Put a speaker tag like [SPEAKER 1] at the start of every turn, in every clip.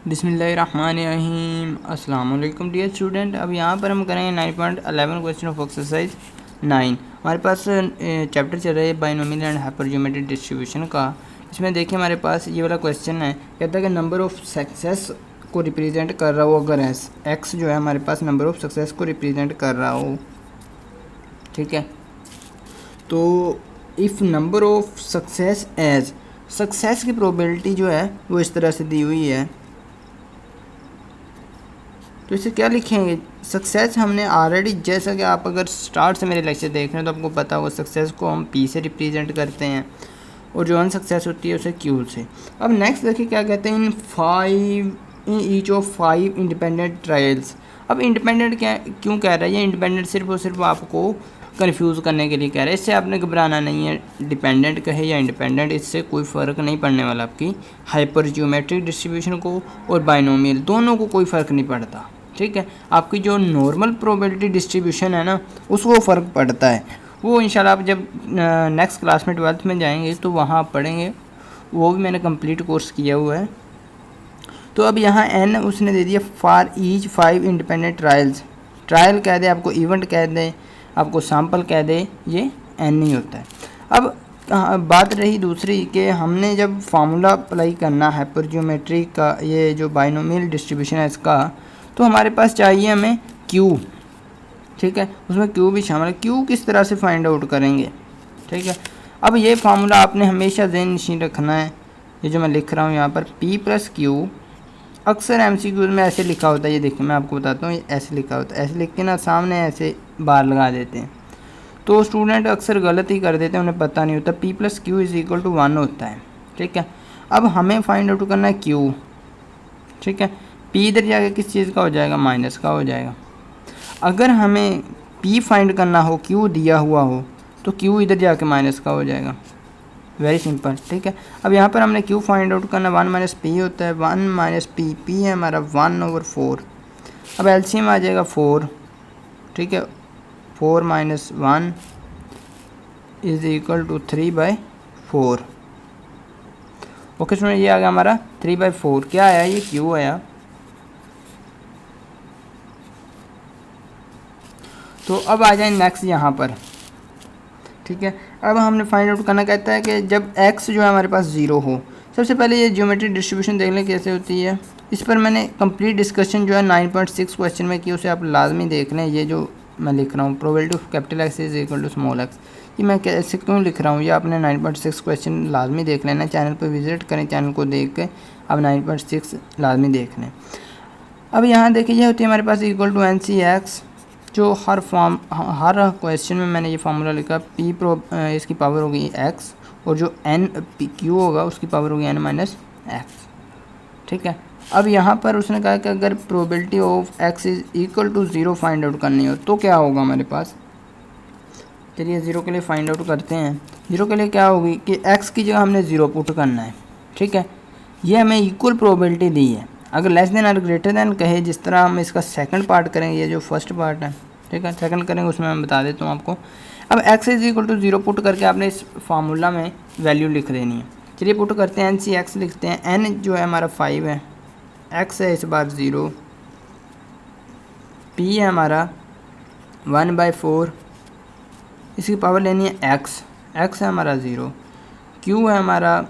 [SPEAKER 1] बिस्मिल्लाहिर्रहमानिर्रहीम। अस्सलाम वालेकुम डियर स्टूडेंट। अब यहाँ पर हम करेंगे 9.11 क्वेश्चन ऑफ एक्सरसाइज 9। हमारे पास चैप्टर चल रहा है बाइनोमियल एंड हाइपरज्योमेट्रिक डिस्ट्रीब्यूशन का। इसमें देखिए हमारे पास ये वाला क्वेश्चन है, कहता है कि नंबर ऑफ सक्सेस को रिप्रेजेंट कर रहा हो अगर एक्स जो है हमारे पास नंबर ऑफ सक्सेस को रिप्रेजेंट कर रहा हो, ठीक है। तो if number of success as success की प्रोबेबिलिटी जो है वो इस तरह से दी हुई है, तो इसे क्या लिखेंगे। सक्सेस हमने ऑलरेडी, जैसा कि आप अगर स्टार्ट से मेरे लेक्चर देख रहे हैं तो आपको पता होगा सक्सेस को हम पी से रिप्रेजेंट करते हैं और जो अनसक्सेस होती है उसे क्यू से। अब नेक्स्ट देखिए क्या कहते हैं, in each of 5 independent trials. अब इंडिपेंडेंट क्या क्यों कह रहा है, ये इंडिपेंडेंट सिर्फ और सिर्फ आपको कंफ्यूज करने के लिए कह रहा है। इससे आपने घबराना नहीं है, डिपेंडेंट कहे या इंडिपेंडेंट, इससे कोई फ़र्क नहीं पड़ने वाला। आपकी हाइपर ज्योमेट्रिक डिस्ट्रीब्यूशन को और बाइनोमियल दोनों को कोई फ़र्क नहीं पड़ता, ठीक है। आपकी जो नॉर्मल प्रोबेबिलिटी डिस्ट्रीब्यूशन है ना, उसको फ़र्क पड़ता है। वो इंशाल्लाह आप जब नेक्स्ट क्लास में 12th में जाएंगे तो वहाँ आप पढ़ेंगे, वो भी मैंने कंप्लीट कोर्स किया हुआ है। तो अब यहाँ एन उसने दे दिया for each 5 independent trials. Trial कह दे, आपको इवेंट कह दे, आपको सैम्पल कह दे, ये एन ही होता है। अब बात रही दूसरी कि हमने जब फार्मूला अप्लाई करना है हाइपरज्योमेट्री का, ये जो बाइनोमियल डिस्ट्रीब्यूशन है इसका, तो हमारे पास चाहिए हमें क्यू, ठीक है। उसमें क्यू भी शामिल है। क्यू किस तरह से फाइंड आउट करेंगे, ठीक है। अब ये फार्मूला आपने हमेशा ज़हन नशीन रखना है। ये जो मैं लिख रहा हूँ यहाँ पर P + Q, अक्सर MCQ में ऐसे लिखा होता है। ये देखिए मैं आपको बताता हूँ, ये ऐसे लिखा होता है, ऐसे लिख के ना सामने ऐसे बार लगा देते हैं, तो स्टूडेंट अक्सर गलत ही कर देते हैं, उन्हें पता नहीं होता। P + Q = 1 होता है, ठीक है। अब हमें फाइंड आउट करना है Q, ठीक है। P इधर जाके किस चीज़ का हो जाएगा, माइनस का हो जाएगा। अगर हमें P फाइंड करना हो, Q दिया हुआ हो, तो Q इधर जाके माइनस का हो जाएगा। वेरी सिंपल, ठीक है। अब यहाँ पर हमने Q फाइंड आउट करना, 1 - P होता है, 1 - P, P है हमारा 1/4। अब LCM आ जाएगा 4, ठीक है। 4 - 1 = 3/4। ओके सुनिए, ये आ गया हमारा 3/4। क्या आया, ये Q आया। तो अब आ जाए नेक्स्ट यहाँ पर, ठीक है। अब हमने फाइंड आउट करना, कहता है कि जब x जो है हमारे पास 0 हो। सबसे पहले ये ज्योमेट्रिक डिस्ट्रीब्यूशन देख लें कैसे होती है। इस पर मैंने कंप्लीट डिस्कशन जो है 9.6 क्वेश्चन में की, उसे आप लाजमी देख लें। ये जो मैं लिख रहा हूँ probability of capital X = small x, ये मैं कैसे क्यों लिख रहा हूँ, ये आपने 9.6 क्वेश्चन लाजमी देख लेना। चैनल पर विजिट करें, चैनल को देख के आप 9.6 लाजमी देख लें। अब यहाँ देखिए, ये होती है हमारे पास = NCX, जो हर क्वेश्चन में मैंने ये फार्मूला लिखा। इसकी पावर होगी x, और जो Q होगा उसकी पावर होगी n - x, ठीक है। अब यहाँ पर उसने कहा कि अगर probability of x = 0 find out करनी हो तो क्या होगा हमारे पास। चलिए 0 के लिए फाइंड आउट करते हैं। 0 के लिए क्या होगी कि x की जगह हमने 0 पुट करना है, ठीक है। ये हमें इक्वल प्रोबेबिलिटी दी है। अगर लेस देन और ग्रेटर देन कहे, जिस तरह हम इसका सेकंड पार्ट करेंगे, ये जो फर्स्ट पार्ट है, ठीक है, सेकंड करेंगे उसमें मैं बता देता हूँ आपको। अब x = 0 पुट करके आपने इस फार्मूला में वैल्यू लिख देनी है। चलिए पुट करते हैं, NCX लिखते हैं। n जो है हमारा 5 है, x है इस बार 0, p है हमारा 1/4, इसकी पावर लेनी है x है हमारा 0, q है हमारा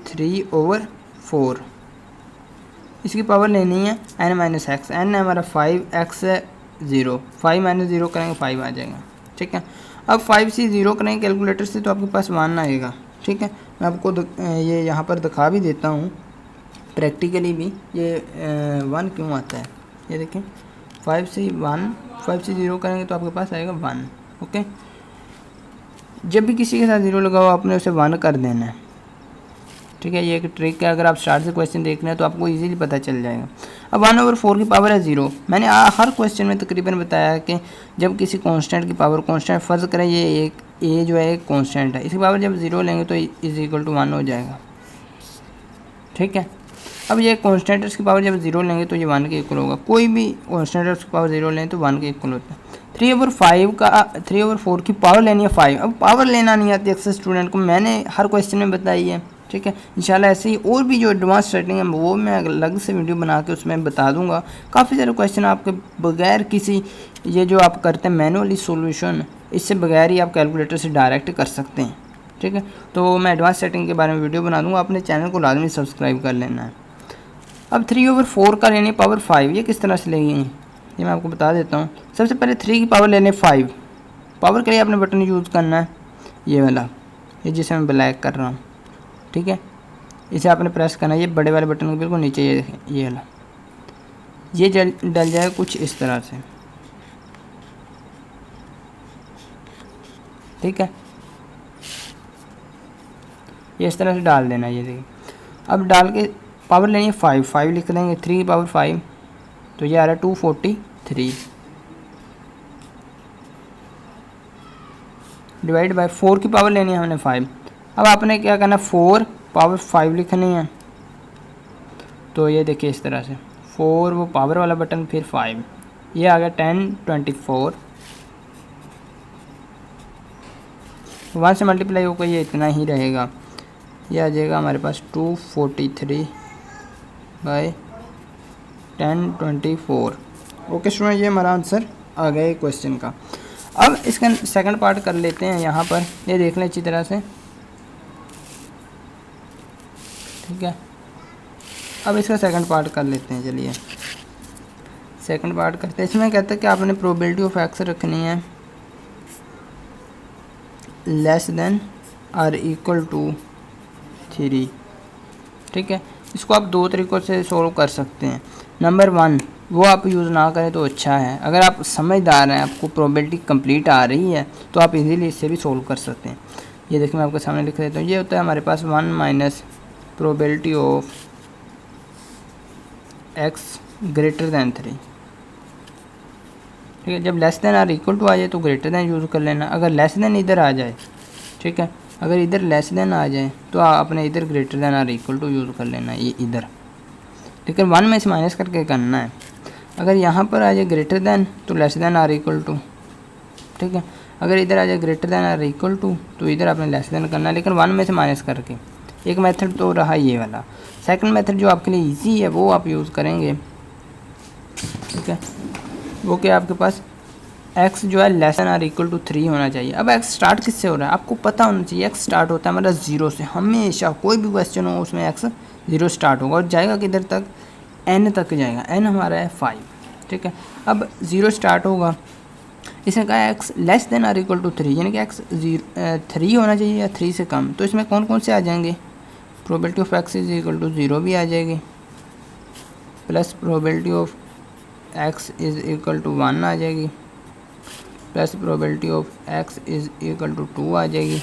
[SPEAKER 1] 3/4, इसकी पावर लेनी है n - x। n है हमारा 5, x है 0, 5 - 0 करेंगे 5 आ जाएगा, ठीक है। अब 5 से 0 करेंगे कैलकुलेटर से तो आपके पास 1 आएगा, ठीक है। मैं आपको ये यहाँ पर दिखा भी देता हूँ प्रैक्टिकली भी, ये 1 क्यों आता है। ये देखें, 5 से 0 करेंगे तो आपके पास आएगा 1, ओके। जब भी किसी के साथ 0 लगा हो आपने उसे 1 कर देना है, ठीक है। ये एक ट्रिक है, अगर आप स्टार्ट से क्वेश्चन देख रहे हैं तो आपको इजीली पता चल जाएगा। अब 1/4 की पावर है 0। मैंने हर क्वेश्चन में तकरीबन बताया है कि जब किसी कांस्टेंट की पावर, कांस्टेंट फ़र्ज़ करें ये एक ए जो है एक कांस्टेंट है, इसकी पावर जब 0 लेंगे तो = 1 हो जाएगा, ठीक है। अब ये कांस्टेंट है, इसकी पावर जब 0 लेंगे तो ये 1 के इक्वल होगा। कोई भी कांस्टेंट है उसकी पावर 0 लें तो 1 के इक्वल होता है। 3/4 की पावर लेनी है 5। अब पावर लेना नहीं आती अक्सर स्टूडेंट को, मैंने हर क्वेश्चन में बताई है, ठीक है। इंशाल्लाह ऐसे ही और भी जो एडवांस सेटिंग है वो मैं अलग से वीडियो बना के उसमें बता दूंगा। काफ़ी सारे क्वेश्चन आपके बगैर किसी ये जो आप करते हैं मैनुअली सॉल्यूशन, इससे बगैर ही आप कैलकुलेटर से डायरेक्ट कर सकते हैं। ठीक है, तो मैं एडवांस सेटिंग के बारे में वीडियो बना दूंगा, अपने चैनल को लाजमी सब्सक्राइब कर लेना है। अब 3/4 का लेने पावर 5 ये किस तरह से लेंगे ये मैं आपको बता देता हूँ। सबसे पहले 3 की पावर लेने 5, पावर के लिए आपने बटन यूज़ करना है ये वाला, ये जिसे मैं ब्लैक कर रहा हूँ। ठीक है, इसे आपने प्रेस करना है, ये बड़े वाले बटन के बिल्कुल नीचे, ये देखें ये वाला, ये डल जाएगा कुछ इस तरह से। ठीक है, ये इस तरह से डाल देना, ये देखिए। अब डाल के पावर लेनी है 5 लिख देंगे, 3 की पावर 5 तो ये आ रहा है 243 डिवाइड बाय 4 की पावर लेनी है हमने 5। अब आपने क्या करना, 4 पावर 5 लिखनी है, तो ये देखिए इस तरह से 4 वो पावर वाला बटन, फिर 5, ये आ गया 1024। 1 से मल्टीप्लाई होकर ये इतना ही रहेगा, ये आ जाएगा हमारे पास 243 बाई 1024। ओके स्टूडेंट, ये हमारा आंसर आ गया क्वेश्चन का। अब इसका सेकंड पार्ट कर लेते हैं यहाँ पर, ये देख लें अच्छी तरह से। ठीक है, अब इसका सेकंड पार्ट कर लेते हैं, चलिए सेकंड पार्ट करते हैं। इसमें कहते हैं कि आपने प्रोबेबिलिटी ऑफ एक्स रखनी है लेस देन और इक्वल टू 3। ठीक है, इसको आप दो तरीक़ों से सोल्व कर सकते हैं। नंबर 1 वो आप यूज़ ना करें तो अच्छा है, अगर आप समझदार हैं, आपको प्रोबेबिलिटी कंप्लीट आ रही है तो आप इजीली इससे भी सोल्व कर सकते हैं। ये देखिए मैं आपके सामने लिख देता हूँ, ये होता है हमारे पास 1 minus probability of x greater than 3। ठीक है, जब लेस देन और इक्वल टू आ जाए तो ग्रेटर दैन यूज़ कर लेना, अगर लेस देन इधर आ जाए, ठीक है, अगर इधर लेस देन आ जाए तो आपने इधर ग्रेटर दैन और इक्वल टू यूज़ कर लेना, ये इधर, लेकिन 1 में से माइनस करके करना है। अगर यहाँ पर आ जाए ग्रेटर दैन तो लेस देन और इक्वल टू। ठीक है, अगर इधर आ जाए ग्रेटर दैन और इक्वल टू तो इधर आपने लेस देन करना है, लेकिन 1 में से माइनस करके। एक मेथड तो रहा ये वाला। सेकंड मेथड जो आपके लिए इजी है वो आप यूज़ करेंगे। ठीक है, वो क्या आपके पास x जो है लेस देन और इक्वल टू 3 होना चाहिए। अब x स्टार्ट किससे हो रहा है आपको पता होना चाहिए। x स्टार्ट होता है हमारा 0 से, हमेशा कोई भी क्वेश्चन हो उसमें x 0 स्टार्ट होगा और जाएगा किधर तक, n तक जाएगा। n हमारा है 5। ठीक है, अब 0 स्टार्ट होगा, इसने कहा x लेस देन और इक्वल टू 3, यानी कि x 3 होना चाहिए या 3 से कम। तो इसमें कौन कौन से आ जाएंगे, probability of x is equal to 0 भी आ जाएगी, plus probability of x is equal to 1 आ जाएगी, plus probability of x is equal to 2 आ जाएगी,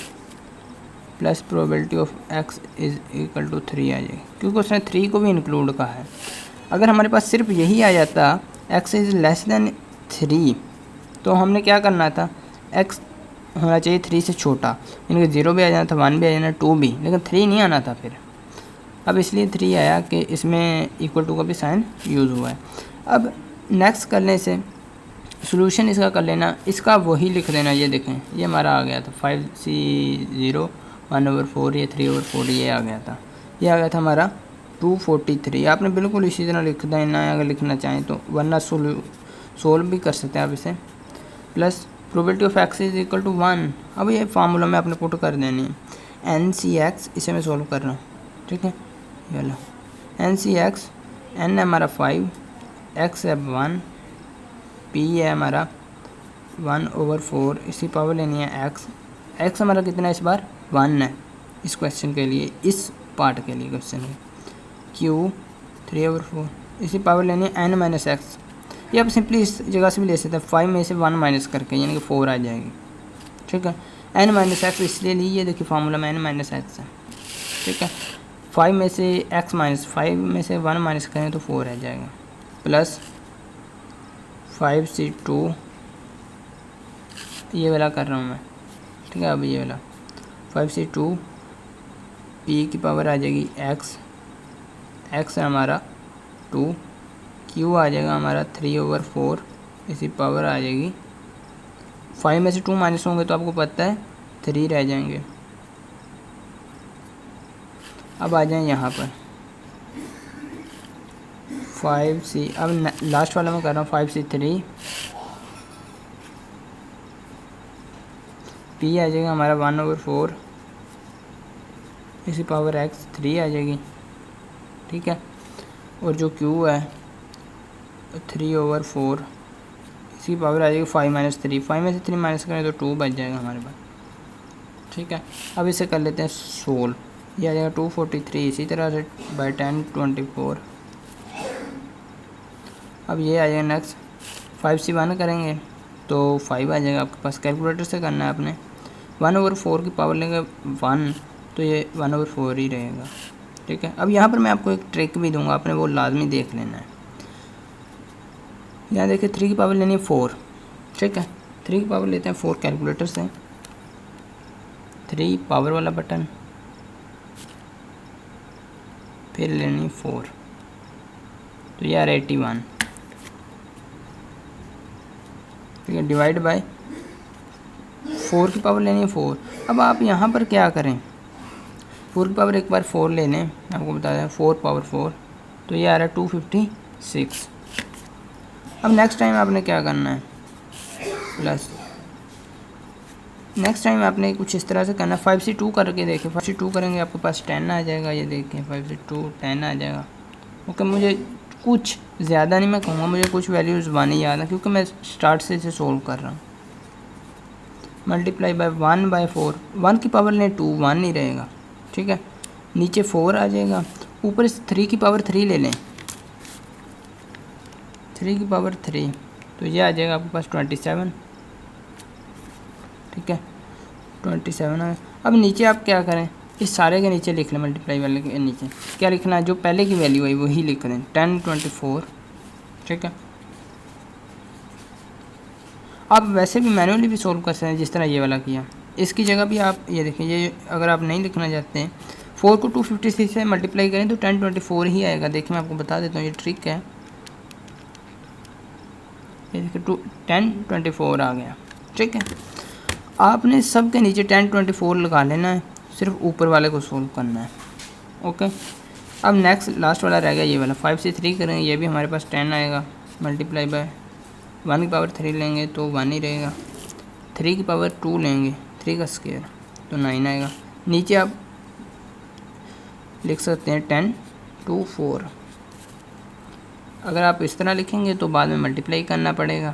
[SPEAKER 1] plus probability of x is equal to 3 आ जाएगी, क्योंकि उसने 3 को भी इंक्लूड कहा है। अगर हमारे पास सिर्फ यही आ जाता x इज़ लेस देन 3 तो हमने क्या करना था, x होना चाहिए 3 से छोटा, यानी कि 0 भी आ जाना था, 1 भी आ जाना, 2 भी, लेकिन 3 नहीं आना था फिर। अब इसलिए 3 आया कि इसमें इक्वल टू का भी साइन यूज़ हुआ है। अब नेक्स्ट करने से सॉल्यूशन इसका कर लेना, इसका वही लिख देना। ये देखें ये हमारा आ गया था 5c0 1/4, ये 3/4 ये आ गया था, ये आ गया था हमारा 243। आपने बिल्कुल इसी तरह लिख देना है अगर लिखना चाहें तो, वरना सोल्व भी कर सकते हैं आप इसे। Plus probability of x is equal to 1। अब ये फार्मूला में आपने पुट कर देनी है NCX, इसे मैं सोल्व कर रहा हूँ। ठीक है, ये लो NCX, n है हमारा 5, x है 1, p है हमारा 1/4, इसी पावर लेनी है x हमारा कितना है इस बार 1 है इस क्वेश्चन के लिए, इस पार्ट के लिए क्वेश्चन है। q 3/4, इसी पावर लेनी है n माइनस एक्स। ये आप सिंपली इस जगह से भी ले सकते हैं, 5 में से 1 माइनस करके, यानी कि 4 आ जाएगी। ठीक है, n माइनस एक्स इसलिए ली, ये देखिए फार्मूला में n माइनस एक्स है। ठीक है, 5 में से x माइनस 5 में से 1 माइनस करें तो 4 आ जाएगा, प्लस 5c2, ये वाला कर रहा हूँ मैं। ठीक है, अब ये वाला 5c2, p की पावर आ जाएगी x है हमारा 2, q आ जाएगा हमारा 3/4, इसी पावर आ जाएगी 5 में से 2 माइनस होंगे तो आपको पता है 3 रह जाएंगे। अब आ जाएं यहाँ पर 5C, अब लास्ट वाला मैं कर रहा हूँ 5C3, P आ जाएगा हमारा 1/4 इसी पावर x 3 आ जाएगी, ठीक है। और जो Q है 3/4 इसकी पावर आ जाएगी 5 - 3, 5 में से 3 माइनस करें तो 2 बच जाएगा हमारे पास, ठीक है। अब इसे कर लेते हैं सोल्व, ये आ जाएगा 243 इसी तरह से बाई 10 24। अब ये आ जाएगा नेक्स्ट 5C1 करेंगे तो 5 आ जाएगा आपके पास, कैलकुलेटर से करना है आपने। 1/4 की पावर लेंगे 1 तो ये 1/4 ही रहेगा, ठीक है। अब यहाँ पर मैं आपको एक ट्रिक भी दूंगा, आपने वो लाजमी देख लेना है। यहाँ देखिए 3 की पावर लेनी है 4, ठीक है। 3 की पावर लेते हैं 4 कैलकुलेटर से, 3 पावर वाला बटन, फिर लेनी 4 तो ये आ रहा है 81, ठीक है। डिवाइड बाय 4 की पावर लेनी है 4। अब आप यहाँ पर क्या करें, 4 की पावर एक बार 4 ले लें, आपको बता दें 4 पावर 4 तो ये आ रहा है 256। अब नेक्स्ट टाइम आपने क्या करना है, प्लस नेक्स्ट टाइम आपने कुछ इस तरह से करना है। 5C2 करके देखें, 5C2 करेंगे आपके पास 10 आ जाएगा, ये देखें 5C2 10 आ जाएगा, ओके। मुझे कुछ ज़्यादा नहीं मैं कहूँगा, मुझे कुछ वैल्यूज़ 1 ही याद है क्योंकि मैं स्टार्ट से इसे सोल्व कर रहा हूँ। मल्टीप्लाई बाय 1/4, 1 की पावर लें 2, 1 नहीं रहेगा, ठीक है। नीचे 4 आ जाएगा, ऊपर 3 की पावर 3 ले लें, 3 की पावर 3 तो ये आ जाएगा आपके पास 27, ठीक है। 27 है। अब नीचे आप क्या करें, इस सारे के नीचे लिख लें, मल्टीप्लाई वाले के नीचे क्या लिखना है, जो पहले की वैल्यू है वही लिख दें, 10 24, ठीक है। आप वैसे भी मैनुअली भी सोल्व कर सकते हैं जिस तरह ये वाला किया, इसकी जगह भी आप ये देखें, ये अगर आप नहीं लिखना चाहते हैं 4 को 256 से मल्टीप्लाई करें तो 10 24 ही आएगा। देखिए मैं आपको बता देता हूँ, ये ट्रिक है, ये देखिए 10 24 आ गया, ठीक है। आपने सब के नीचे 10 24 लगा लेना है, सिर्फ ऊपर वाले को सोल्व करना है, ओके। अब नेक्स्ट लास्ट वाला रह गया ये वाला, 5C3 करेंगे, ये भी हमारे पास 10 आएगा, मल्टीप्लाई बाय 1 की पावर 3 लेंगे तो 1 ही रहेगा, 3 की पावर 2 लेंगे, 3 का स्क्वायर तो 9 आएगा। नीचे आप लिख सकते हैं 10 24। अगर आप इस तरह लिखेंगे तो बाद में मल्टीप्लाई करना पड़ेगा,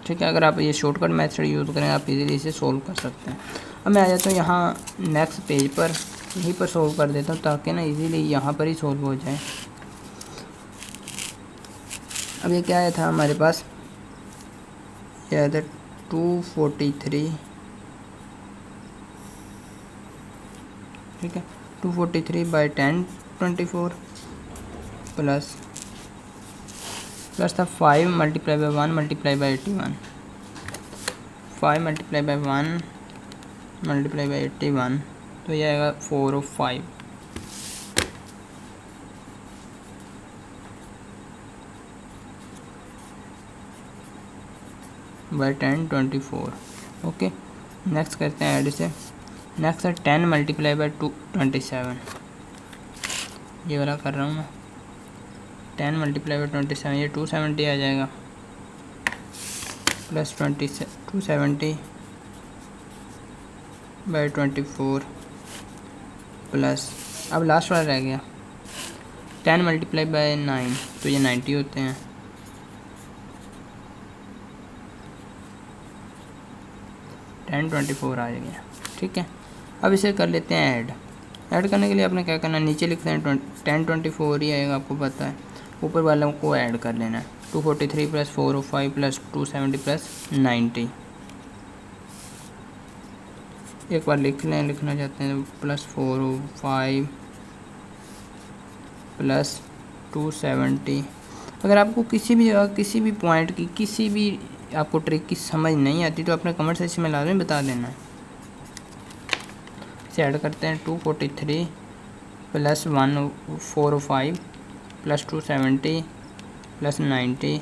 [SPEAKER 1] ठीक है। अगर आप ये शॉर्टकट मेथड यूज़ करें आप इजीली इसे सोल्व कर सकते हैं। अब मैं आ जाता हूँ यहाँ नेक्स्ट पेज पर, यहीं पर सोल्व कर देता हूँ ताकि ना इजीली यहाँ पर ही सोल्व हो जाए। अब ये क्या आया था हमारे पास, ये आया था 243, ठीक है। 243 बाई 10 24 प्लस था 5 multiply by 1 multiply by 81, 5 multiply by 1 multiply by 81 तो ये आएगा 405 बाई 10 24, ओके। नेक्स्ट करते हैं ऐड से, नेक्स्ट है 10 मल्टीप्लाई बाई 27, ये वाला कर रहा हूँ मैं, 10 मल्टीप्लाई बाई 27 ये 270 आ जाएगा, प्लस 270 बाई 24 प्लस, अब लास्ट वाला रह गया 10 मल्टीप्लाई बाई 9 तो ये 90 होते हैं, 10 24 आ गया, ठीक है। अब इसे कर लेते हैं ऐड करने के लिए आपने क्या करना है, नीचे लिखते हैं 10 24 ही आएगा, आपको पता है। ऊपर वालों को ऐड कर लेना है, 243 प्लस 405 प्लस 270 प्लस 90। एक बार लिख लें, लिखना चाहते हैं प्लस 405 प्लस 270। अगर आपको किसी भी जगह किसी भी पॉइंट की किसी भी आपको ट्रिक की समझ नहीं आती तो अपने कमेंट सेक्शन में लाजमी बता देना। इसे ऐड करते हैं 243 प्लस 405 प्लस 270 प्लस 90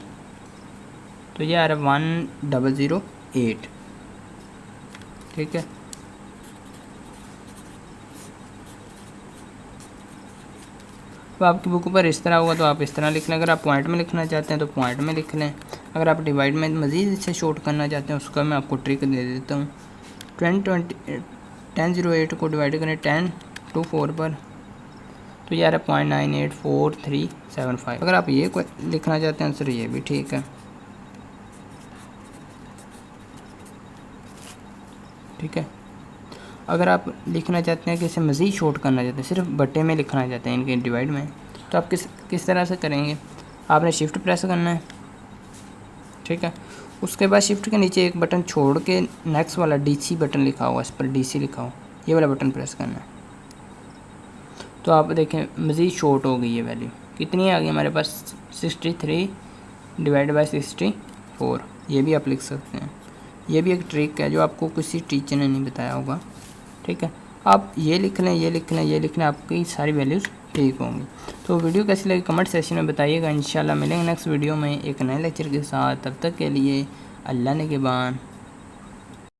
[SPEAKER 1] तो ये आ रहा है 1008, ठीक है। तो आपकी बुक पर इस तरह होगा तो आप इस तरह लिख लें। अगर आप पॉइंट में लिखना चाहते हैं तो पॉइंट में लिख लें। अगर आप डिवाइड में मज़ीद इसे शॉर्ट करना चाहते हैं उसका मैं आपको ट्रिक दे देता हूँ। 1008 को डिवाइड करें 10 to 4 पर तो यार 0.984375। अगर आप ये लिखना चाहते हैं आंसर ये भी ठीक है। ठीक है, अगर आप लिखना चाहते हैं कि इसे मज़ीद शॉर्ट करना चाहते हैं, सिर्फ बट्टे में लिखना चाहते हैं इनके डिवाइड में, तो आप किस तरह से करेंगे। आपने शिफ्ट प्रेस करना है। ठीक है, उसके बाद शिफ्ट के नीचे एक बटन छोड़ के नेक्स्ट वाला DC बटन लिखा हुआ, इस पर DC लिखा हो, ये वाला बटन प्रेस करना है। तो आप देखें मज़ीद शॉर्ट हो गई ये वैल्यू। कितनी आ गई हमारे पास 63 डिवाइड बाई 64। ये भी आप लिख सकते हैं। ये भी एक ट्रिक है जो आपको किसी टीचर ने नहीं बताया होगा। ठीक है, आप ये लिख लें, ये लिख लें, ये लिख लें, आपकी सारी वैल्यूज़ ठीक होंगी। तो वीडियो कैसी लगी कमेंट सेक्शन में बताइएगा। इंशाल्लाह मिलेंगे नेक्स्ट वीडियो में एक नए लेक्चर के साथ। तब तक के लिए अल्लाह ने के बान।